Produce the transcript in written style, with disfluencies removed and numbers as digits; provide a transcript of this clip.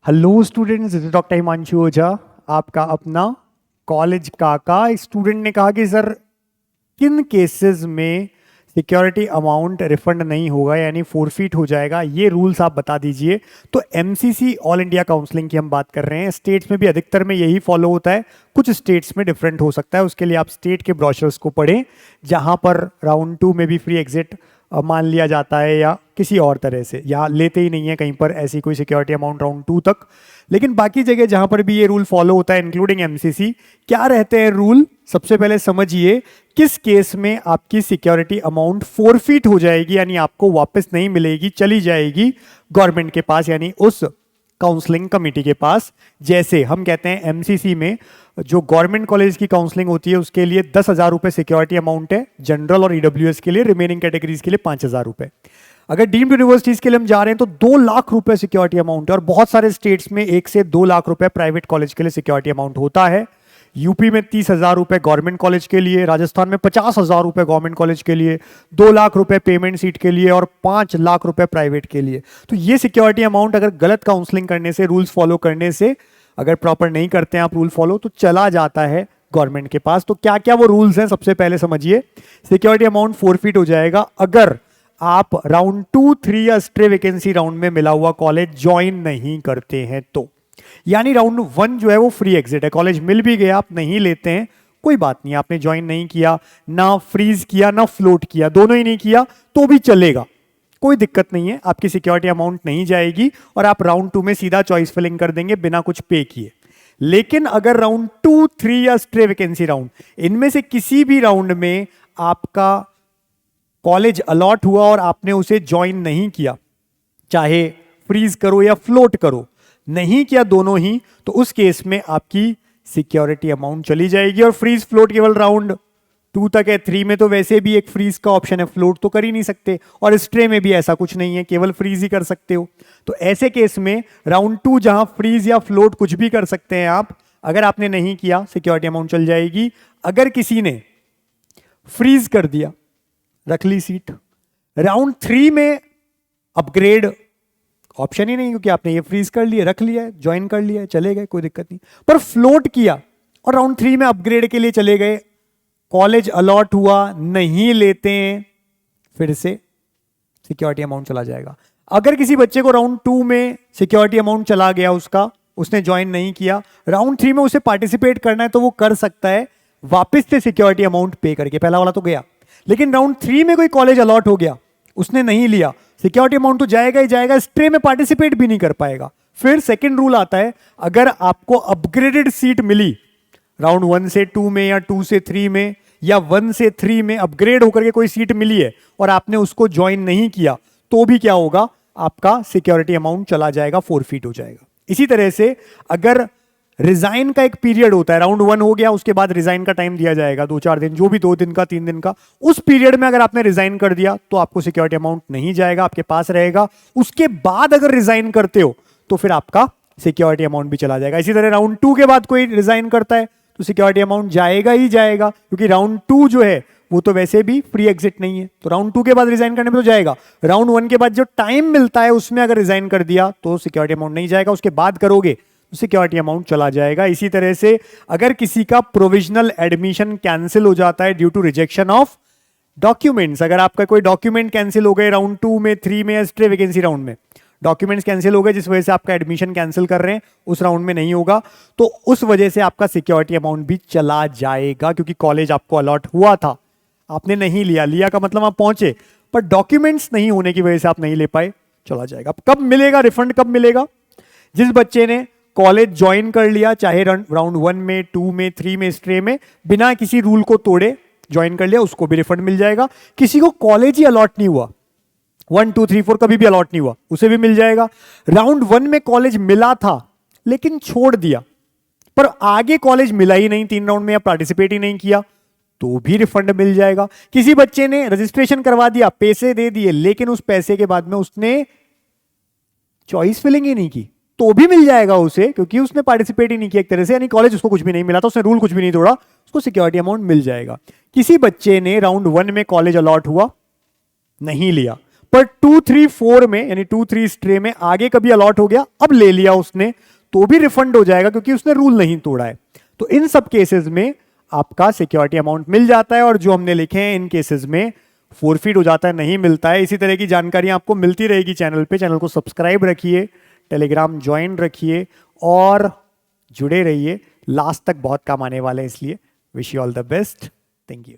Hello students, this is doctor Himanshu Ojha, आपका अपना college काका। एक स्टूडेंट ने कहा कि सर किन केसेस में सिक्योरिटी अमाउंट रिफंड नहीं होगा यानी फोरफीट हो जाएगा, ये रूल्स आप बता दीजिए। तो एमसीसी ऑल इंडिया काउंसलिंग की हम बात कर रहे हैं। स्टेट्स में भी अधिकतर में यही फॉलो होता है, कुछ स्टेट्स में डिफरेंट हो सकता है। उसके लिए आप स्टेट के ब्रोशर्स को पढ़ें, जहां पर राउंड 2 में भी फ्री एग्जिट मान लिया जाता है या किसी और तरह से, या लेते ही नहीं है कहीं पर ऐसी कोई सिक्योरिटी अमाउंट राउंड 2 तक। लेकिन बाकी जगह जहां पर भी ये रूल फॉलो होता है इंक्लूडिंग एमसीसी, क्या रहते हैं रूल? सबसे पहले समझिए किस केस में आपकी सिक्योरिटी अमाउंट फोरफीट हो जाएगी यानी आपको वापस नहीं मिलेगी, चली जाएगी गवर्नमेंट के पास यानी उस काउंसलिंग कमेटी के पास। जैसे हम कहते हैं एमसीसी में जो गवर्नमेंट कॉलेज की काउंसलिंग होती है उसके लिए 10,000 रुपए सिक्योरिटी अमाउंट है, जनरल और ईडब्ल्यूएस के लिए, रिमेनिंग कैटेगरीज के लिए 5,000 रुपए। अगर डीम्ड यूनिवर्सिटीज के लिए हम जा रहे हैं तो 2 लाख रुपए सिक्योरिटी अमाउंट है, और बहुत सारे स्टेट्स में 1 से 2 लाख रुपए प्राइवेट कॉलेज के लिए सिक्योरिटी अमाउंट होता है। यूपी में 30,000 रुपए गवर्नमेंट कॉलेज के लिए, राजस्थान में 50,000 रुपए गवर्नमेंट कॉलेज के लिए, 2 लाख रुपए पेमेंट सीट के लिए और 5 लाख रुपए प्राइवेट के लिए। तो ये सिक्योरिटी अमाउंट अगर गलत काउंसलिंग करने से, रूल्स फॉलो करने से, अगर प्रॉपर नहीं करते हैं आप रूल फॉलो, तो चला जाता है गवर्नमेंट के पास। तो क्या क्या वो रूल्स हैं सबसे पहले समझिए। सिक्योरिटी अमाउंट फोरफीट हो जाएगा अगर आप राउंड 2, 3 या स्ट्रे वैकेंसी राउंड में मिला हुआ कॉलेज ज्वाइन नहीं करते हैं तो। यानी राउंड 1 जो है वो फ्री एग्जिट है, कॉलेज मिल भी गया, आप नहीं लेते हैं, कोई बात नहीं, आपने ज्वाइन नहीं किया, ना फ्रीज किया ना फ्लोट किया, दोनों ही नहीं किया तो भी चलेगा, कोई दिक्कत नहीं है, आपकी सिक्योरिटी अमाउंट नहीं जाएगी और आप राउंड 2 में सीधा चॉइस फिलिंग कर देंगे बिना कुछ पे किए। लेकिन अगर राउंड 2, 3 या स्ट्रे वैकेंसी राउंड, इनमें से किसी भी राउंड में आपका कॉलेज अलॉट हुआ और आपने उसे ज्वाइन नहीं किया, चाहे फ्रीज करो या फ्लोट करो, नहीं किया दोनों ही, तो उस केस में आपकी सिक्योरिटी अमाउंट चली जाएगी। और फ्रीज फ्लोट केवल राउंड 2 तक है, 3 में तो वैसे भी एक फ्रीज का ऑप्शन है, फ्लोट तो कर ही नहीं सकते, और स्ट्रे में भी ऐसा कुछ नहीं है, केवल फ्रीज ही कर सकते हो। तो ऐसे केस में राउंड 2 जहां फ्रीज या फ्लोट कुछ भी कर सकते हैं आप, अगर आपने नहीं किया सिक्योरिटी अमाउंट चल जाएगी। अगर किसी ने फ्रीज कर दिया, रख ली सीट, राउंड 3 में अपग्रेड ऑप्शन ही नहीं, क्योंकि आपने ये फ्रीज कर लिया, रख लिया, ज्वाइन कर लिया, चले गए, कोई दिक्कत नहीं। पर फ्लोट किया और राउंड 3 में अपग्रेड के लिए चले गए, कॉलेज अलॉट हुआ, नहीं लेते हैं, फिर से सिक्योरिटी अमाउंट चला जाएगा। अगर किसी बच्चे को राउंड 2 में सिक्योरिटी अमाउंट चला गया उसका, उसने ज्वाइन नहीं किया, राउंड 3 में उसे पार्टिसिपेट करना है तो वो कर सकता है वापस से सिक्योरिटी अमाउंट पे करके, पहला वाला तो गया। लेकिन राउंड 3 में कोई कॉलेज अलॉट हो गया, उसने नहीं लिया, सिक्योरिटी अमाउंट तो जाएगा ही जाएगा, स्ट्रे में पार्टिसिपेट भी नहीं कर पाएगा। फिर सेकंड रूल आता है, अगर आपको अपग्रेडेड सीट मिली राउंड 1 से 2 में या 2 से 3 में या 1 से 3 में अपग्रेड होकर के कोई सीट मिली है और आपने उसको ज्वाइन नहीं किया, तो भी क्या होगा, आपका सिक्योरिटी अमाउंट चला जाएगा, फोरफीट हो जाएगा। इसी तरह से अगर रिजाइन का एक पीरियड होता है, राउंड 1 हो गया, उसके बाद रिजाइन का टाइम दिया जाएगा 2-4 दिन, जो भी 2 दिन का 3 दिन का, उस पीरियड में अगर आपने रिजाइन कर दिया तो आपको सिक्योरिटी अमाउंट नहीं जाएगा, आपके पास रहेगा। उसके बाद अगर रिजाइन करते हो तो फिर आपका सिक्योरिटी अमाउंट भी चला जाएगा। इसी तरह राउंड 2 के बाद कोई रिजाइन करता है तो सिक्योरिटी अमाउंट जाएगा ही जाएगा, क्योंकि राउंड 2 जो है वो तो वैसे भी फ्री एग्जिट नहीं है, तो राउंड 2 के बाद रिजाइन करने में तो जाएगा। राउंड 1 के बाद जो टाइम मिलता है उसमें अगर रिजाइन कर दिया तो सिक्योरिटी अमाउंट नहीं जाएगा, उसके बाद करोगे सिक्योरिटी अमाउंट चला जाएगा। इसी तरह से अगर किसी का प्रोविजनल एडमिशन कैंसिल हो जाता है due to rejection of documents, अगर आपका कोई डॉक्यूमेंट कैंसिल हो गए राउंड 2 में, 3 में या स्ट्रे वैकेंसी राउंड में, डॉक्यूमेंट्स कैंसिल हो गए जिस वजह से आपका एडमिशन कैंसिल कर रहे हैं, उस राउंड में नहीं होगा, तो उस वजह से आपका सिक्योरिटी अमाउंट भी चला जाएगा, क्योंकि कॉलेज आपको अलॉट हुआ था, आपने नहीं लिया, लिया का मतलब आप पहुंचे, पर डॉक्यूमेंट्स नहीं होने की वजह से आप नहीं ले पाए, चला जाएगा। कब मिलेगा रिफंड? कब मिलेगा? जिस बच्चे ने कॉलेज ज्वाइन कर लिया, चाहे राउंड 1 में, 2 में, 3 में, स्ट्रे में, बिना किसी रूल को तोड़े ज्वाइन कर लिया, उसको भी रिफंड मिल जाएगा। किसी को कॉलेज ही अलॉट नहीं हुआ, 1, 2, 3, 4 कभी भी अलॉट नहीं हुआ, उसे भी मिल जाएगा। राउंड 1 में कॉलेज मिला था लेकिन छोड़ दिया, पर आगे कॉलेज मिला ही नहीं 3 राउंड में, या पार्टिसिपेट ही नहीं किया, तो भी रिफंड मिल जाएगा। किसी बच्चे ने रजिस्ट्रेशन करवा दिया, पैसे दे दिए, लेकिन उस पैसे के बाद में उसने चॉइस फिलिंग ही नहीं की, तो भी मिल जाएगा उसे, क्योंकि उसने पार्टिसिपेट ही नहीं किया एक तरह से, यानी कॉलेज उसको कुछ भी नहीं मिला था, उसने रूल कुछ भी नहीं तोड़ा, उसको सिक्योरिटी अमाउंट मिल जाएगा। किसी बच्चे ने राउंड 1 में कॉलेज अलॉट हुआ, नहीं लिया, पर 2, 3, 4 में यानी 2, 3 स्ट्रे में आगे कभी अलॉट हो गया, अब ले लिया उसने, तो भी रिफंड हो जाएगा क्योंकि उसने रूल नहीं तोड़ा है। तो इन सब केसेस में आपका सिक्योरिटी अमाउंट मिल जाता है, और जो हमने लिखे हैं इन केसेस में फोरफिट हो जाता है, नहीं मिलता है। इसी तरह की जानकारी आपको मिलती रहेगी चैनल पे। चैनल को सब्सक्राइब रखिए, टेलीग्राम ज्वाइन रखिए और जुड़े रहिए, लास्ट तक बहुत काम आने वाले हैं। इसलिए wish you all the best, thank you.